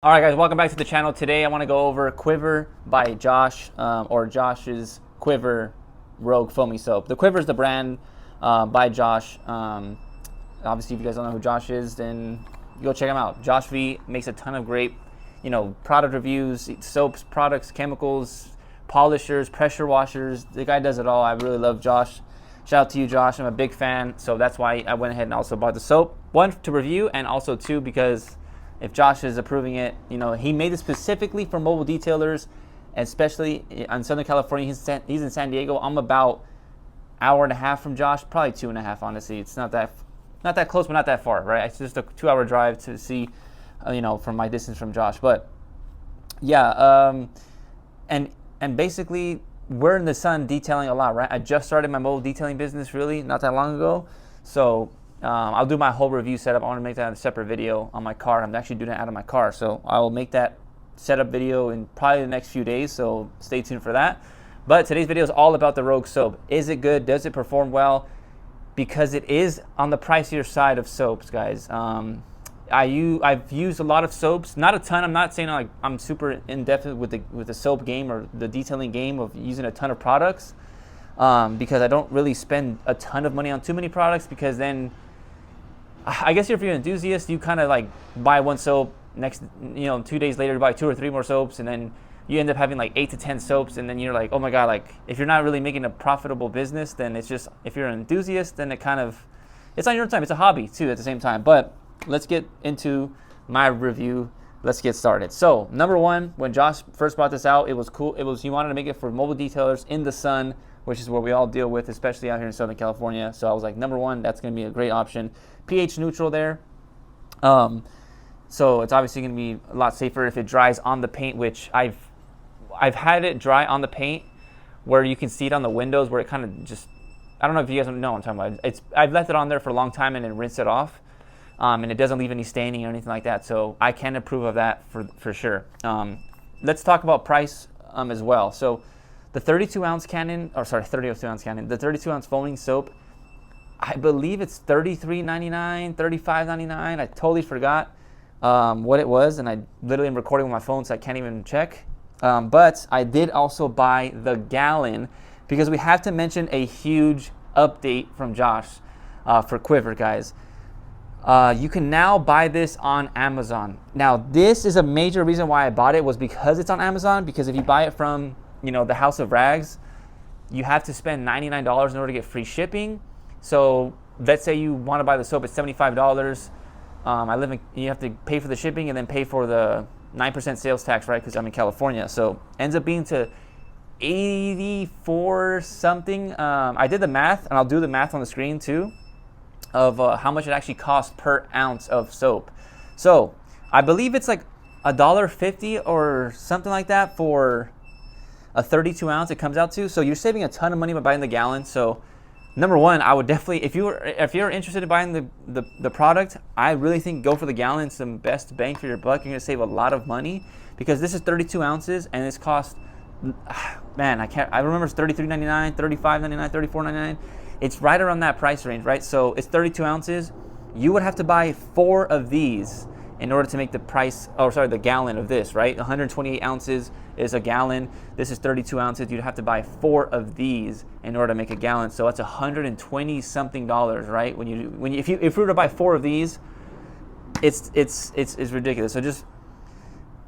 All right, guys, welcome back to the channel. Today I want to go over Quivr by Josh, or Josh's Quivr Rogue foamy soap. The Quivr is the brand by Josh. Obviously, if you guys don't know who Josh is, then go check him out. Josh V makes a ton of great, product reviews, soaps, products, chemicals, polishers, pressure washers. The guy does it all. I really love Josh. Shout out to you, Josh. I'm a big fan, so that's why I went ahead and also bought the soap. One, to review, and also two, because if Josh is approving it, he made it specifically for mobile detailers, especially in Southern California. He's in San Diego. I'm about hour and a half from Josh, probably 2.5, honestly. It's not that close, but not that far, right? It's just a 2-hour drive to see, from my distance from Josh. But yeah, and basically we're in the sun detailing a lot, right? I just started my mobile detailing business really not that long ago, so I'll do my whole review setup. I want to make that a separate video on my car. I'm actually doing it out of my car, so I will make that setup video in probably the next few days, so stay tuned for that. But today's video is all about the Rogue soap. Is it good? Does it perform well? Because it is on the pricier side of soaps, guys. I've used a lot of soaps, not a ton. I'm not saying like I'm super in depth with the soap game or the detailing game of using a ton of products, because I don't really spend a ton of money on too many products, because then I guess if you're an enthusiast, you kind of like buy one soap, next 2 days later you buy 2 or 3 more soaps, and then you end up having like 8 to 10 soaps, and then you're like, oh my god, like if you're not really making a profitable business, then it's just, if you're an enthusiast, then it's on your time. It's a hobby too at the same time. But let's get into my review. Let's get started. So number one, when Josh first brought this out, it was cool. He wanted to make it for mobile detailers in the sun, which is what we all deal with, especially out here in Southern California. So I was like, number one, that's going to be a great option. pH neutral there. So it's obviously going to be a lot safer if it dries on the paint, which I've had it dry on the paint where you can see it on the windows where it kind of just, I don't know if you guys know what I'm talking about. I've left it on there for a long time and then rinsed it off. And it doesn't leave any staining or anything like that. So I can approve of that for sure. Let's talk about price as well. So the 32-ounce Canon, or sorry, 32-ounce Canon, the 32-ounce foaming soap, I believe it's $33.99, $35.99. I totally forgot what it was, and I literally am recording with my phone, so I can't even check. But I did also buy the gallon, because we have to mention a huge update from Josh for Quivr, guys. You can now buy this on Amazon. Now, this is a major reason why I bought it, was because it's on Amazon. Because if you buy it from the House of Rags, you have to spend $99 in order to get free shipping. So let's say you want to buy the soap at $75. You have to pay for the shipping and then pay for the 9% sales tax, right? Because I'm in California, so ends up being to 84 something. I did the math, and I'll do the math on the screen too, of how much it actually costs per ounce of soap. So I believe it's like $1.50 or something like that for a 32 ounce it comes out to. So you're saving a ton of money by buying the gallon. So number one, I would definitely, if you're interested in buying the product, I really think go for the gallon. It's the best bang for your buck. You're gonna save a lot of money, because this is 32 ounces and this cost, man, I remember it's $33.99, $35.99, $34.99. It's right around that price range, right? So it's 32 ounces. You would have to buy 4 of these in order to make the gallon of this, right? 128 ounces is a gallon. This is 32 ounces. You'd have to buy 4 of these in order to make a gallon. So that's $120 something, right? If you were to buy 4 of these, it's ridiculous. So just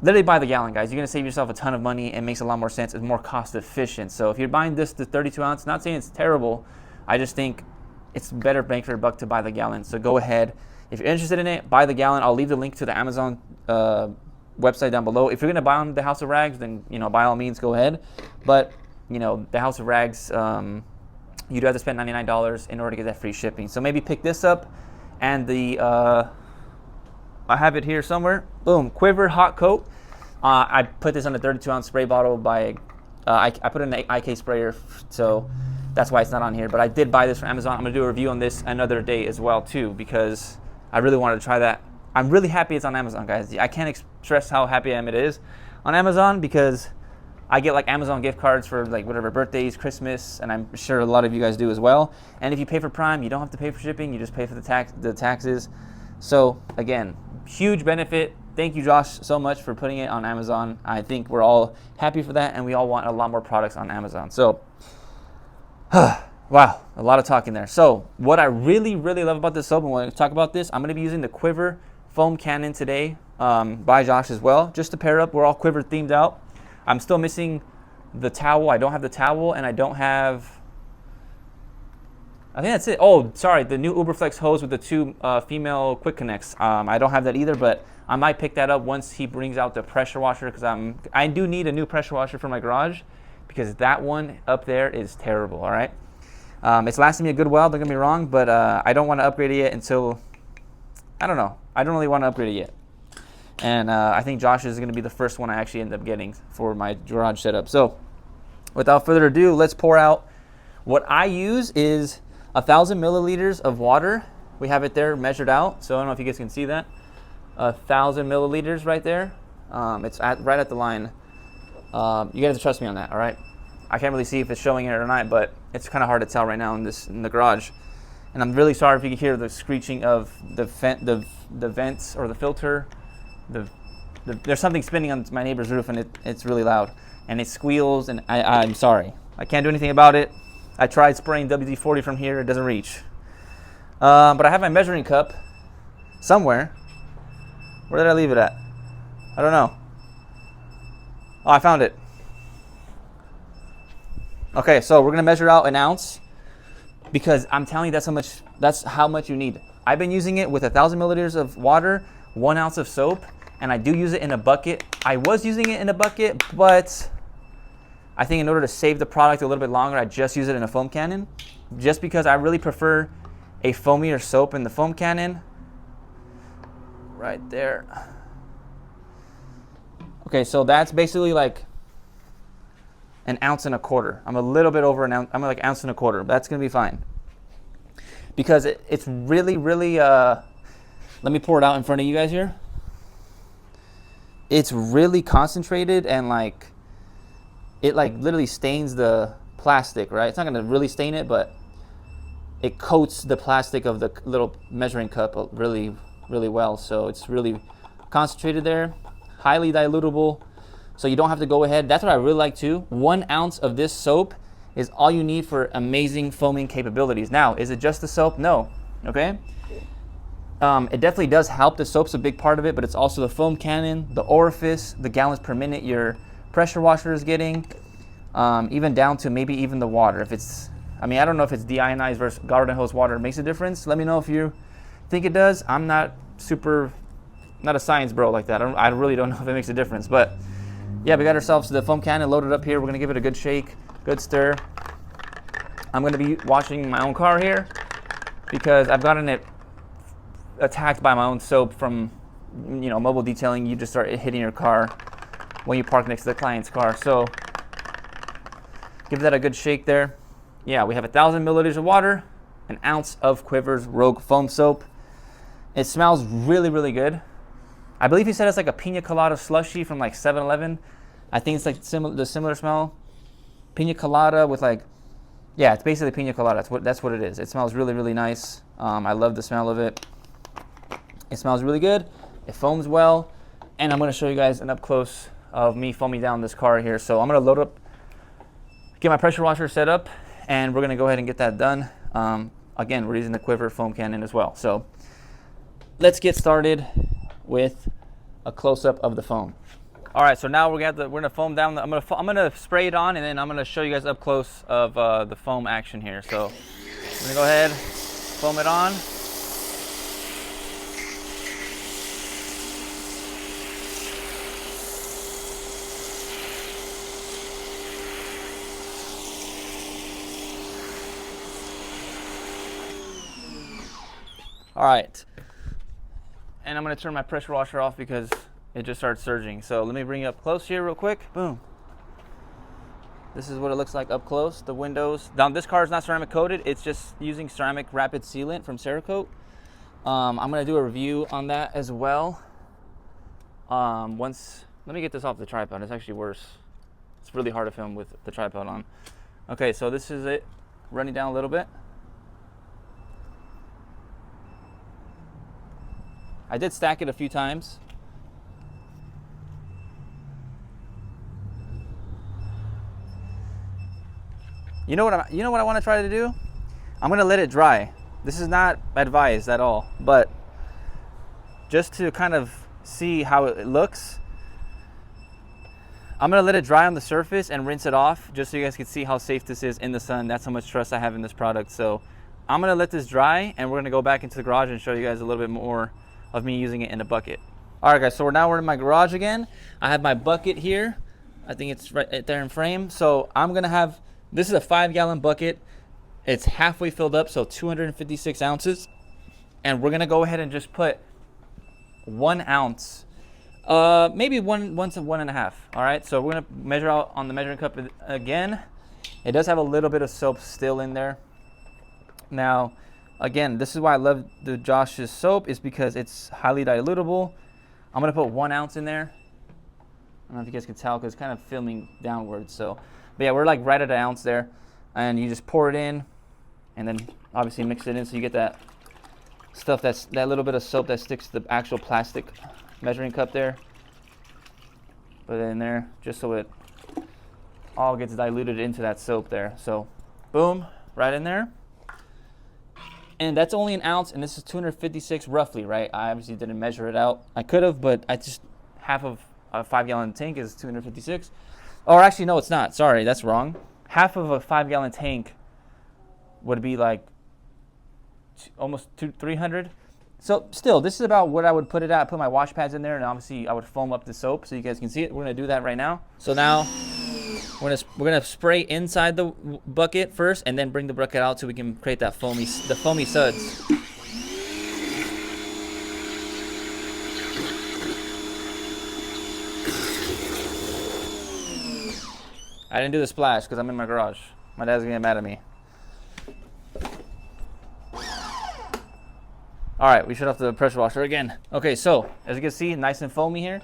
literally buy the gallon, guys. You're gonna save yourself a ton of money. It makes a lot more sense. It's more cost efficient. So if you're buying the 32 ounce, not saying it's terrible, I just think it's better bang for your buck to buy the gallon. So go ahead. If you're interested in it, buy the gallon. I'll leave the link to the Amazon website down below. If you're gonna buy on the House of Rags, then by all means go ahead. But the House of Rags, you do have to spend $99 in order to get that free shipping. So maybe pick this up, and I have it here somewhere. Boom, Quivr Hot Coat. I put this on a 32-ounce spray bottle by I put it in the IK sprayer, so that's why it's not on here. But I did buy this from Amazon. I'm gonna do a review on this another day as well too, because I really wanted to try that. I'm really happy it's on Amazon, guys. I can't express how happy I am it is on Amazon, because I get like Amazon gift cards for like whatever, birthdays, Christmas, and I'm sure a lot of you guys do as well. And if you pay for Prime, you don't have to pay for shipping. You just pay for the taxes. So again, huge benefit. thank you, Josh, so much for putting it on Amazon. I think we're all happy for that, and we all want a lot more products on Amazon. So, wow, a lot of talking there. So, what I really, really love about this soap, and when I talk about this, I'm going to be using the Quivr foam cannon today by Josh as well, just to pair up. We're all Quivr themed out. I'm still missing the towel. I don't have the towel, and I don't have... I think that's it. Oh, sorry, the new Uberflex hose with the 2 female quick connects. I don't have that either, but I might pick that up once he brings out the pressure washer, because I do need a new pressure washer for my garage, because that one up there is terrible, all right? It's lasting me a good while, don't get me wrong, but I don't want to upgrade it yet until, I don't know. I don't really want to upgrade it yet. And I think Josh is going to be the first one I actually end up getting for my garage setup. So without further ado, let's pour out. What I use is 1,000 milliliters of water. We have it there measured out, so I don't know if you guys can see that. 1,000 milliliters right there. It's right at the line. You guys have to trust me on that, all right? I can't really see if it's showing it or not, but it's kind of hard to tell right now in the garage. And I'm really sorry if you can hear the screeching of the vents or the filter. There's something spinning on my neighbor's roof, and it's really loud. And it squeals, and I'm sorry. I can't do anything about it. I tried spraying WD-40 from here. It doesn't reach. But I have my measuring cup somewhere. Where did I leave it at? I don't know. Oh, I found it. Okay, so we're going to measure out an ounce, because I'm telling you that's how much you need. I've been using it with 1,000 milliliters of water, 1 ounce of soap, and I do use it in a bucket. I was using it in a bucket, but I think in order to save the product a little bit longer, I just use it in a foam cannon, just because I really prefer a foamier soap in the foam cannon. Right there. Okay, so that's basically like 1.25 ounces. I'm a little bit over an ounce. I'm like 1.25 ounces. That's gonna be fine, because it's really, really. Let me pour it out in front of you guys here. It's really concentrated, and like it like literally stains the plastic, right? It's not gonna really stain it, but it coats the plastic of the little measuring cup really, really well. So it's really concentrated there, highly dilutable. So you don't have to go ahead. That's what I really like too. 1 ounce of this soap is all you need for amazing foaming capabilities. Now, is it just the soap? No, okay? It definitely does help. The soap's a big part of it, but it's also the foam cannon, the orifice, the gallons per minute your pressure washer is getting, even down to maybe even the water. If it's, I mean, I don't know if it's deionized versus garden hose water makes a difference. Let me know if you think it does. I'm not a science bro like that. I really don't know if it makes a difference, but yeah, we got ourselves the foam cannon loaded up here. We're gonna give it a good shake, good stir. I'm gonna be washing my own car here, because I've gotten it attacked by my own soap from, mobile detailing. You just start hitting your car when you park next to the client's car. So give that a good shake there. Yeah, we have 1,000 milliliters of water, 1 ounce of Quivr Rogue foam soap. It smells really, really good. I believe he said it's like a pina colada slushy from like 7-Eleven. I think it's like the similar smell. Pina colada with like, yeah, it's basically pina colada. That's what it is. It smells really, really nice. I love the smell of it. It smells really good. It foams well. And I'm going to show you guys an up close of me foaming down this car here. So I'm going to load up, get my pressure washer set up, and we're going to go ahead and get that done. Again, we're using the Quivr foam cannon as well. So let's get started with a close-up of the foam. All right, so now we're gonna foam down. I'm gonna spray it on, and then I'm gonna show you guys up close of the foam action here. So I'm gonna go ahead, foam it on. All right. And I'm going to turn my pressure washer off because it just started surging. So let me bring it up close here real quick. Boom. This is what it looks like up close. The windows. Now this car is not ceramic coated. It's just using ceramic rapid sealant from Cerakote. I'm going to do a review on that as well. Let me get this off the tripod. It's actually worse. It's really hard to film with the tripod on. Okay, so this is it running down a little bit. I did stack it a few times. You know what I want to try to do? I'm gonna let it dry. This is not advised at all, but just to kind of see how it looks, I'm gonna let it dry on the surface and rinse it off, just so you guys can see how safe this is in the sun. That's how much trust I have in this product. So I'm gonna let this dry, and we're gonna go back into the garage and show you guys a little bit more of me using it in a bucket. All right, guys, so we're in my garage again. I have my bucket here. I think it's right there in frame. So I'm gonna have, this is a 5-gallon bucket. It's halfway filled up, so 256 ounces. And we're gonna go ahead and just put 1 ounce, maybe one to 1.5. All right, so we're gonna measure out on the measuring cup again. It does have a little bit of soap still in there. Now, again, this is why I love the Josh's soap, is because it's highly dilutable. I'm gonna put 1 ounce in there. I don't know if you guys can tell because it's kind of filming downwards. So, but yeah, we're like right at 1 ounce there, and you just pour it in, and then obviously mix it in so you get that stuff, that little bit of soap that sticks to the actual plastic measuring cup there. Put it in there just so it all gets diluted into that soap there. So, boom, right in there. And that's only 1 ounce, and this is 256 roughly, right? I obviously didn't measure it out. I could have, but I just, half of a 5-gallon tank is 256. Or actually, no, it's not. Sorry, that's wrong. Half of a 5-gallon tank would be like almost 300. So still, this is about what I would put it at. I put my wash pads in there, and obviously I would foam up the soap so you guys can see it. We're gonna do that right now. So now we're gonna spray inside the bucket first, and then bring the bucket out so we can create that foamy suds. I didn't do the splash because I'm in my garage. My dad's gonna get mad at me. All right, we shut off the pressure washer again. Okay, so as you can see, nice and foamy here.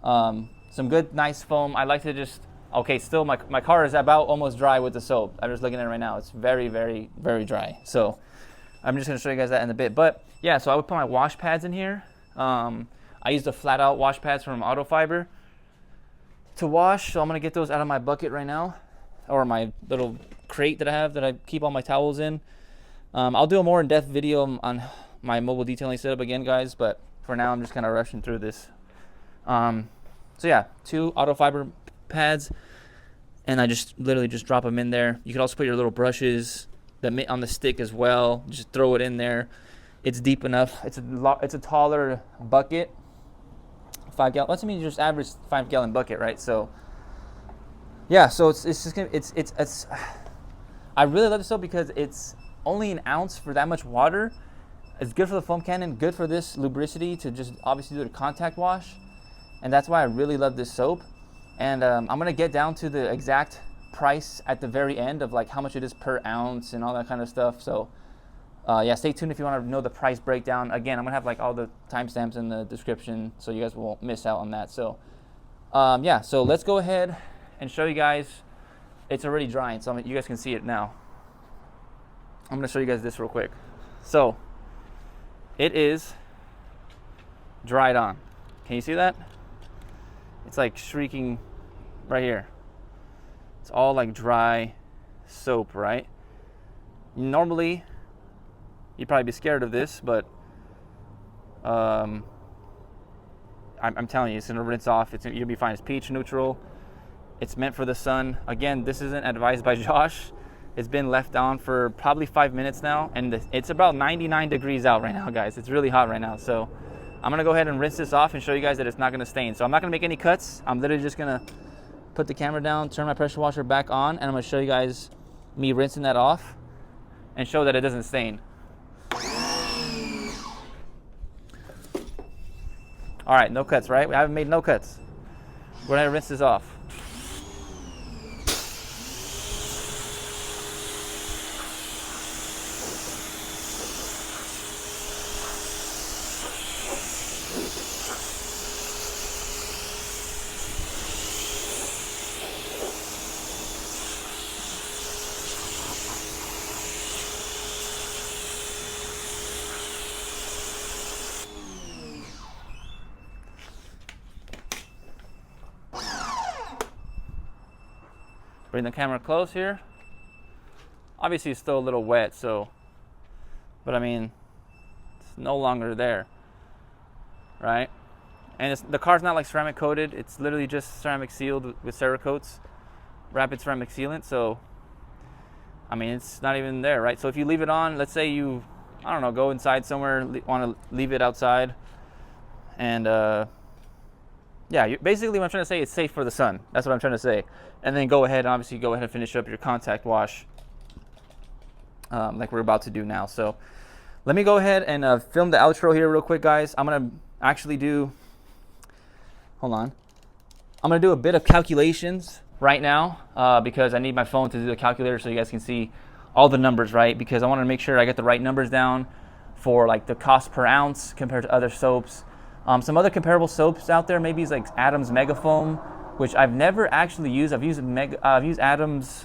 Some good, nice foam. I like to just, okay, still my car is about almost dry with the soap. I'm just looking at it right now. It's very, very, very dry. So I'm just gonna show you guys that in a bit. But yeah, so I would put my wash pads in here. I use the flat out wash pads from Auto Fiber to wash. So I'm gonna get those out of my bucket right now, or my little crate that I have that I keep all my towels in. I'll do a more in-depth video on my mobile detailing setup again, guys, but for now I'm just kind of rushing through this. So yeah, 2 Auto Fiber pads, and I just literally just drop them in there. You can also put your little brushes that on the stick as well. Just throw it in there. It's deep enough. It's a taller bucket. 5 gallon. Let's mean just average 5-gallon bucket, right? So yeah, so it's just gonna, it's I really love this soap because it's only 1 ounce for that much water. It's good for the foam cannon, good for this lubricity to just obviously do the contact wash. And that's why I really love this soap. And I'm gonna get down to the exact price at the very end of like how much it is per ounce and all that kind of stuff. So yeah, stay tuned if you want to know the price breakdown. Again, I'm gonna have like all the timestamps in the description so you guys won't miss out on that. So yeah, so let's go ahead and show you guys. It's already drying, so you guys can see it now. I'm gonna show you guys this real quick. So it is dried on. Can you see that? It's like shrieking right here. It's all like dry soap, right? Normally, you'd probably be scared of this, but I'm telling you, it's gonna rinse off. You'll be fine. It's pH neutral. It's meant for the sun. Again, this isn't advised by Josh. It's been left on for probably 5 minutes now, and it's about 99 degrees out right now, guys. It's really hot right now. So I'm gonna go ahead and rinse this off and show you guys that it's not gonna stain. So I'm not gonna make any cuts. I'm literally just gonna put the camera down, turn my pressure washer back on, and I'm gonna show you guys me rinsing that off and show that it doesn't stain. All right, no cuts, right? We haven't made no cuts. We're gonna rinse this off. Bring the camera close here. Obviously it's still a little wet, so, but I mean, it's no longer there, right? And the car's not like ceramic coated. It's literally just ceramic sealed with Cerakote's rapid ceramic sealant. So, I mean, it's not even there, right? So if you leave it on, let's say you, I don't know, go inside somewhere, want to leave it outside, and yeah, basically what I'm trying to say is safe for the sun. That's what I'm trying to say. And then go ahead, obviously go ahead and finish up your contact wash like we're about to do now. So let me go ahead and film the outro here real quick, guys. I'm going to actually do, hold on. I'm going to do a bit of calculations right now because I need my phone to do the calculator so you guys can see all the numbers, right? Because I want to make sure I get the right numbers down for like the cost per ounce compared to other soaps. Some other comparable soaps out there, maybe it's like Adam's Mega Foam, which I've never actually used. I've used Adam's,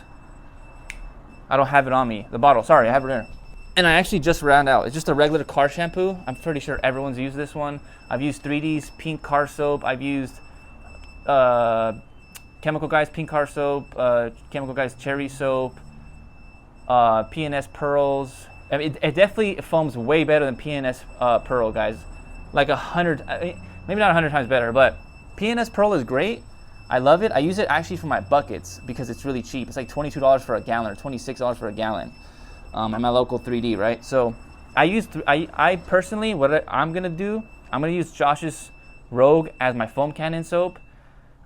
I don't have it on me, the bottle, sorry, I have it there. And I actually just ran out. It's just a regular car shampoo. I'm pretty sure everyone's used this one. I've used 3D's pink car soap. I've used Chemical Guys pink car soap, Chemical Guys cherry soap, P&S Pearls. I mean, it definitely foams way better than P&S Pearl, guys. Like 100, maybe not 100 times better, but P&S Pearl is great. I love it. I use it actually for my buckets because it's really cheap. It's like $22 for a gallon or $26 for a gallon at my local 3D, right? So I personally, what I'm going to do, I'm going to use Josh's Rogue as my foam cannon soap.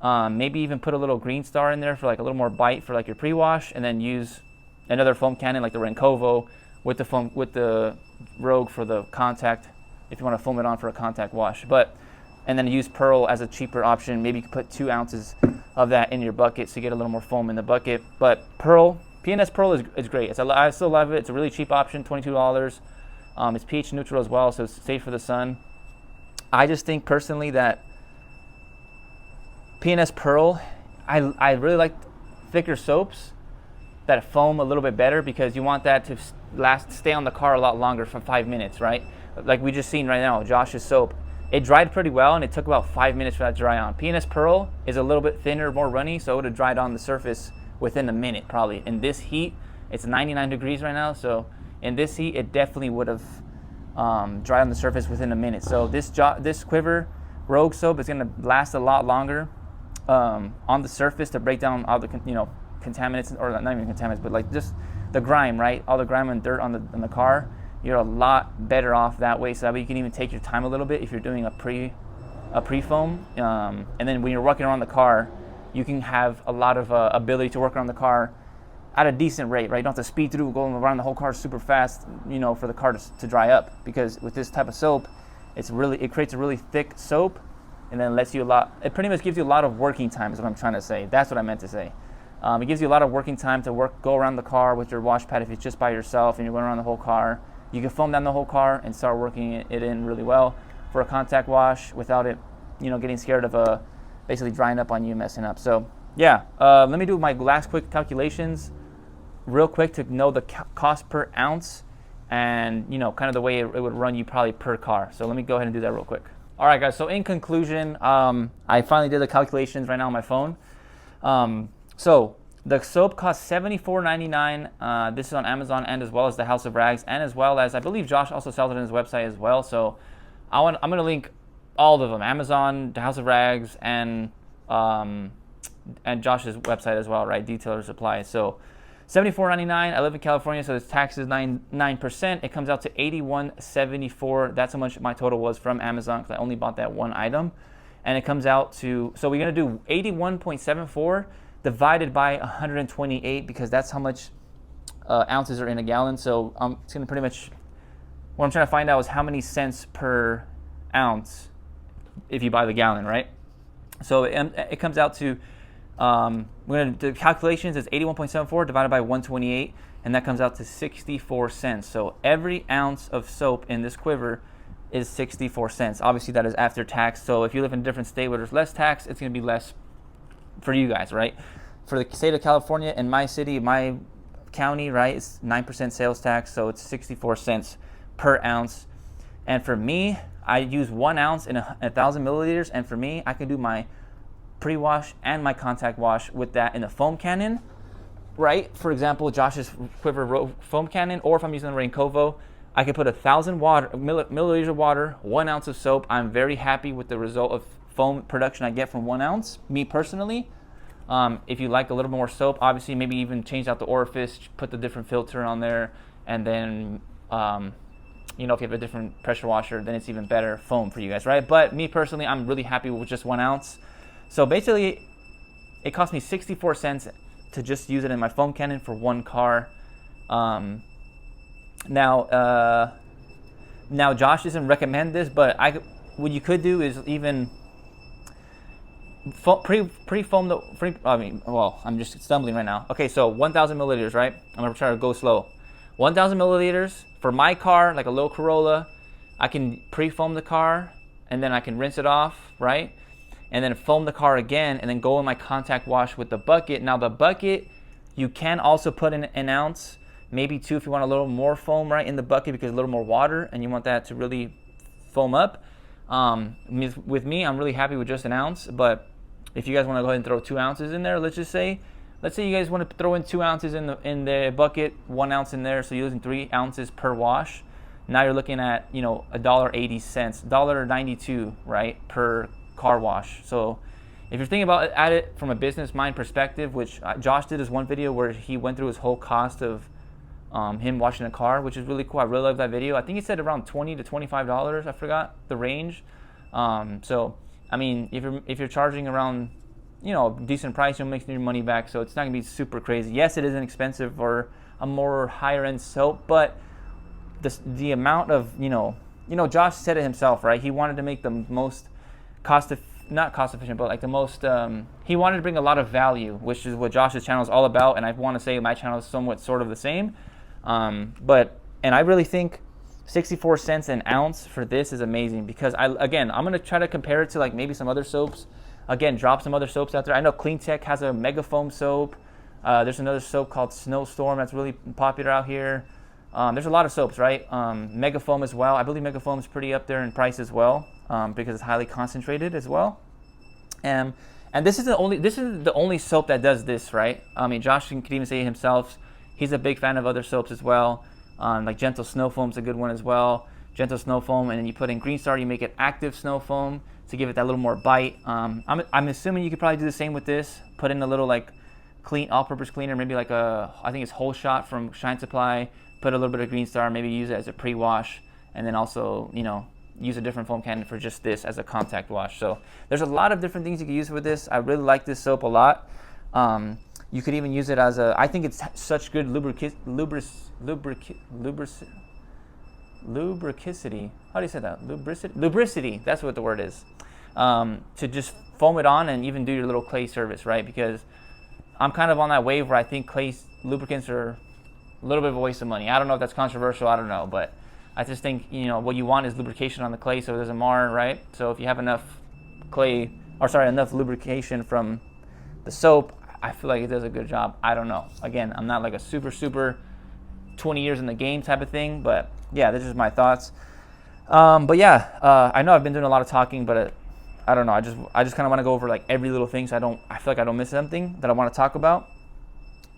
Maybe even put a little Green Star in there for like a little more bite for like your pre-wash, and then use another foam cannon like the Rencovo with the Rogue for the contact if you want to foam it on for a contact wash. And then use Pearl as a cheaper option. Maybe you could put 2 ounces of that in your bucket so you get a little more foam in the bucket. But Pearl, P&S Pearl is great. I still love it. It's a really cheap option, $22. It's pH neutral as well, so it's safe for the sun. I just think personally that P&S Pearl, I really like thicker soaps that foam a little bit better because you want that to stay on the car a lot longer for 5 minutes, right? Like we just seen right now, Josh's soap. It dried pretty well, and it took about 5 minutes for that to dry on. P&S Pearl is a little bit thinner, more runny, so it would have dried on the surface within a minute probably. In this heat, it's 99 degrees right now, so in this heat, it definitely would have dried on the surface within a minute. So this Quivr Rogue soap is going to last a lot longer on the surface to break down all the contaminants, or not even contaminants, but like just the grime, right? All the grime and dirt on the car. You're a lot better off that way, so that way you can even take your time a little bit if you're doing a pre-foam. And then when you're working around the car, you can have a lot of ability to work around the car at a decent rate, right? You don't have to speed through, going around the whole car super fast, for the car to dry up. Because with this type of soap, it creates a really thick soap, and then lets you it pretty much gives you a lot of working time is what I'm trying to say. That's what I meant to say. It gives you a lot of working time to go around the car with your wash pad if it's just by yourself and you're going around the whole car. You can foam down the whole car and start working it in really well for a contact wash without it, getting scared of basically drying up on you and messing up. So yeah, let me do my last quick calculations real quick to know the cost per ounce and, kind of the way it would run you probably per car. So let me go ahead and do that real quick. All right, guys. So in conclusion, I finally did the calculations right now on my phone. So the soap costs $74.99. This is on Amazon and as well as the House of Rags, and as well as I believe Josh also sells it on his website as well. So I'm going to link all of them: Amazon, the House of Rags, and Josh's website as well, right? Detailer Supply. So $74.99. I live in California, so the tax is 9%. It comes out to $81.74. That's how much my total was from Amazon because I only bought that one item, and it comes out to. So we're going to do 81.74. divided by 128 because that's how much ounces are in a gallon. So it's going to pretty much, what I'm trying to find out is how many cents per ounce if you buy the gallon, right? So it comes out to, the calculations is 81.74 divided by 128, and that comes out to 64 cents. So every ounce of soap in this Quivr is 64 cents. Obviously that is after tax. So if you live in a different state where there's less tax, it's going to be less for you guys, right? For the state of California, in my city, my county, right, it's 9% sales tax, so it's 64 cents per ounce. And for me, I use 1 ounce in 1,000 milliliters, and for me, I can do my pre-wash and my contact wash with that in the foam cannon right? For example, Josh's Quivr Rogue foam cannon, or if I'm using the Raincovo, I could put 1,000 milliliters of water, 1 ounce of soap. I'm very happy with the result of foam production I get from 1 ounce, me personally. If you like a little more soap, obviously maybe even change out the orifice, put the different filter on there, and then you know, if you have a different pressure washer, then it's even better foam for you guys, right? But me personally, I'm really happy with just 1 ounce. So basically, it cost me 64 cents to just use it in my foam cannon for 1 car. Now Josh doesn't recommend this, but what you could do is even pre-foam the. I'm just stumbling right now. Okay, so 1,000 milliliters, right? I'm gonna try to go slow. 1,000 milliliters for my car, like a little Corolla. I can pre-foam the car, and then I can rinse it off, right? And then foam the car again, and then go in my contact wash with the bucket. Now the bucket, you can also put in 1 ounce, maybe 2 if you want a little more foam, right, in the bucket, because a little more water, and you want that to really foam up. With me, I'm really happy with just 1 ounce, but if you guys want to go ahead and throw 2 ounces in there, let's say you guys want to throw in 2 ounces in the bucket, 1 ounce in there, so you're using 3 ounces per wash. Now you're looking at, you know, $1.80, $1.92, right, per car wash. So if you're thinking about it from a business mind perspective, which Josh did this one video where he went through his whole cost of him washing a car, which is really cool. I really love that video. I think he said around $20 to $25. I forgot the range. So I mean, if you're charging around, you know, decent price, you'll make your money back. So it's not gonna be super crazy. Yes, it is inexpensive or a more higher end soap, but the amount of, you know, Josh said it himself, right? He wanted to make the most not cost efficient, but like the most, he wanted to bring a lot of value, which is what Josh's channel is all about. And I want to say my channel is somewhat sort of the same. And I really think 64 cents an ounce for this is amazing, because I'm going to try to compare it to like maybe some other soaps. Again, drop some other soaps out there. I know Clean Tech has a mega foam soap. There's another soap called Snowstorm that's really popular out here. There's a lot of soaps, right? Mega foam as well. I believe mega foam is pretty up there in price as well, because it's highly concentrated as well. And this is the only soap that does this, right? I mean, Josh could even say himself, he's a big fan of other soaps as well. Like Gentle Snow Foam's a good one as well. Gentle Snow Foam, and then you put in Green Star, you make it Active Snow Foam to give it that little more bite. I'm assuming you could probably do the same with this. Put in a little like clean all-purpose cleaner, maybe like I think it's Whole Shot from Shine Supply. Put a little bit of Green Star, maybe use it as a pre-wash, and then also, you know, use a different foam cannon for just this as a contact wash. So there's a lot of different things you can use with this. I really like this soap a lot. You could even use it as I think it's such good lubricity. How do you say that? Lubricity. That's what the word is. To just foam it on and even do your little clay service, right? Because I'm kind of on that wave where I think clay lubricants are a little bit of a waste of money. I don't know if that's controversial. I don't know, but I just think, you know, what you want is lubrication on the clay so it doesn't mar, right? So if you have enough enough lubrication from the soap, I feel like it does a good job. I don't know. Again, I'm not like a super 20 years in the game type of thing, but yeah, this is my thoughts. But yeah, I know I've been doing a lot of talking, but I don't know. I just kind of want to go over like every little thing, so I feel like I don't miss something that I want to talk about.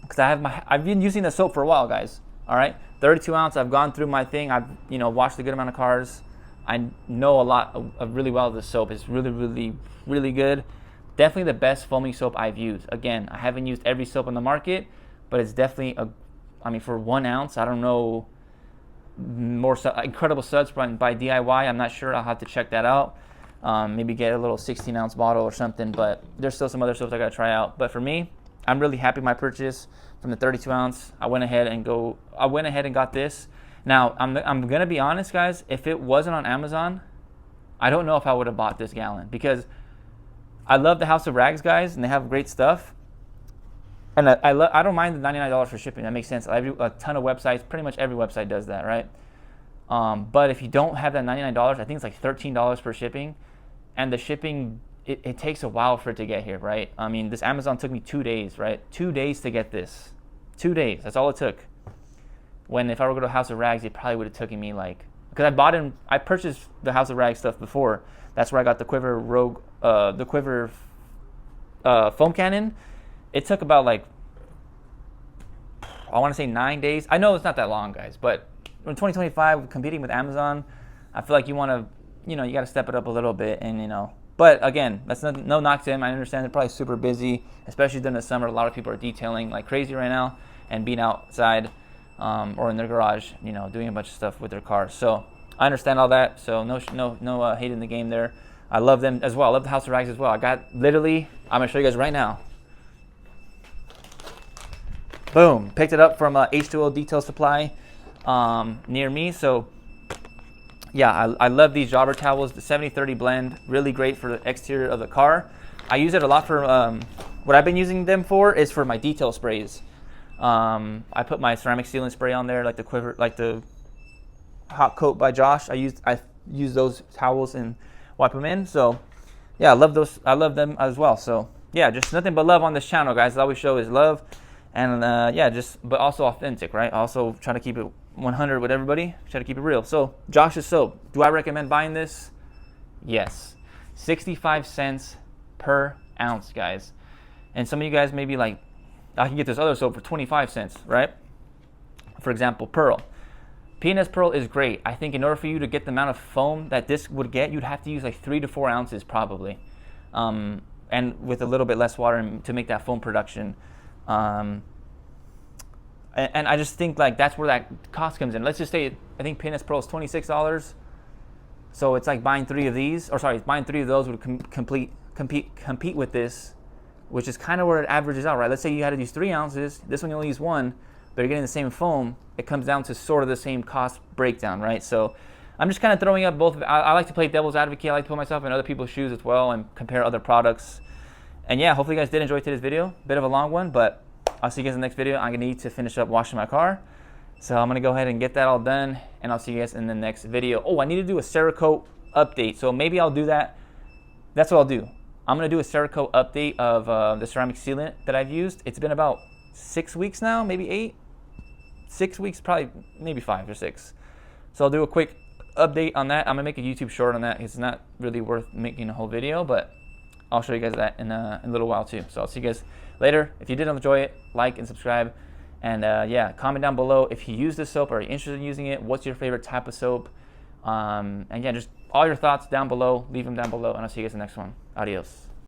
Because I've been using the soap for a while, guys. All right, 32 ounce. I've gone through my thing. I've washed a good amount of cars. I know a lot of really well. The soap is really good. Definitely the best foaming soap I've used. Again, I haven't used every soap on the market, but it's definitely for 1 ounce. I don't know more incredible suds by DIY. I'm not sure. I'll have to check that out. Maybe get a little 16 ounce bottle or something. But there's still some other soaps I gotta try out. But for me, I'm really happy with my purchase from the 32 ounce. I went ahead and got this. Now, I'm gonna be honest, guys. If it wasn't on Amazon, I don't know if I would have bought this gallon, because I love the House of Rags guys, and they have great stuff. And I don't mind the $99 for shipping. That makes sense. A ton of websites, pretty much every website does that, right? But if you don't have that $99, I think it's like $13 for shipping, and the shipping, it takes a while for it to get here, right? I mean, this Amazon took me 2 days, right? 2 days to get this. 2 days. That's all it took. When if I were to go to House of Rags, it probably would have taken me like, because I purchased the House of Rags stuff before. That's where I got the Quivr Rogue, the Quivr foam cannon. It took about like I want to say 9 days. I know it's not that long, guys, but in 2025, competing with Amazon, I feel like you want to, you got to step it up a little bit, and But again, that's no knock to him. I understand they're probably super busy, especially during the summer. A lot of people are detailing like crazy right now and being outside or in their garage, doing a bunch of stuff with their cars. So I understand all that. So no hate in the game there. I love them as well. I love the House of Rags as well. I got literally, I'm gonna show you guys right now. Boom, picked it up from H2O Detail Supply near me. So yeah, I love these jobber towels. The 70-30 blend, really great for the exterior of the car. I use it a lot for, what I've been using them for is for my detail sprays. I put my ceramic sealant spray on there, like the Quivr, like the Hot Coat by Josh. I use those towels and wipe them in. So yeah, I love those. I love them as well. So yeah, just nothing but love on this channel, guys. All we show is love, and yeah, but also authentic, right? Also try to keep it 100 with everybody. Try to keep it real. So Josh's soap. Do I recommend buying this? Yes. 65 cents per ounce, guys. And some of you guys may be like, I can get this other soap for 25 cents, right? For example, Pearl. P&S Pearl is great. I think in order for you to get the amount of foam that this would get, you'd have to use like 3 to 4 ounces probably. And with a little bit less water to make that foam production. And I just think like that's where that cost comes in. Let's just say I think P&S Pearl is $26. So it's like buying 3 of these, or sorry, buying 3 of those would compete with this, which is kind of where it averages out, right? Let's say you had to use 3 ounces. This one you only use 1, but you're getting the same foam. It comes down to sort of the same cost breakdown, right? So I'm just kind of throwing up both. I like to play devil's advocate. I like to put myself in other people's shoes as well and compare other products. And yeah, hopefully you guys did enjoy today's video. Bit of a long one, but I'll see you guys in the next video. I'm gonna need to finish up washing my car. So I'm gonna go ahead and get that all done, and I'll see you guys in the next video. Oh, I need to do a Cerakote update. So maybe I'll do that. That's what I'll do. I'm gonna do a Cerakote update of the ceramic sealant that I've used. It's been about 6 weeks now, maybe 8. 6 weeks, probably maybe 5 or 6. So I'll do a quick update on that. I'm gonna make a YouTube short on that. It's not really worth making a whole video, but I'll show you guys that in a little while too. So I'll see you guys later. If you did enjoy it, like and subscribe. And yeah, comment down below if you use this soap or are you interested in using it. What's your favorite type of soap? And yeah, just all your thoughts down below. Leave them down below, and I'll see you guys in the next one. Adios.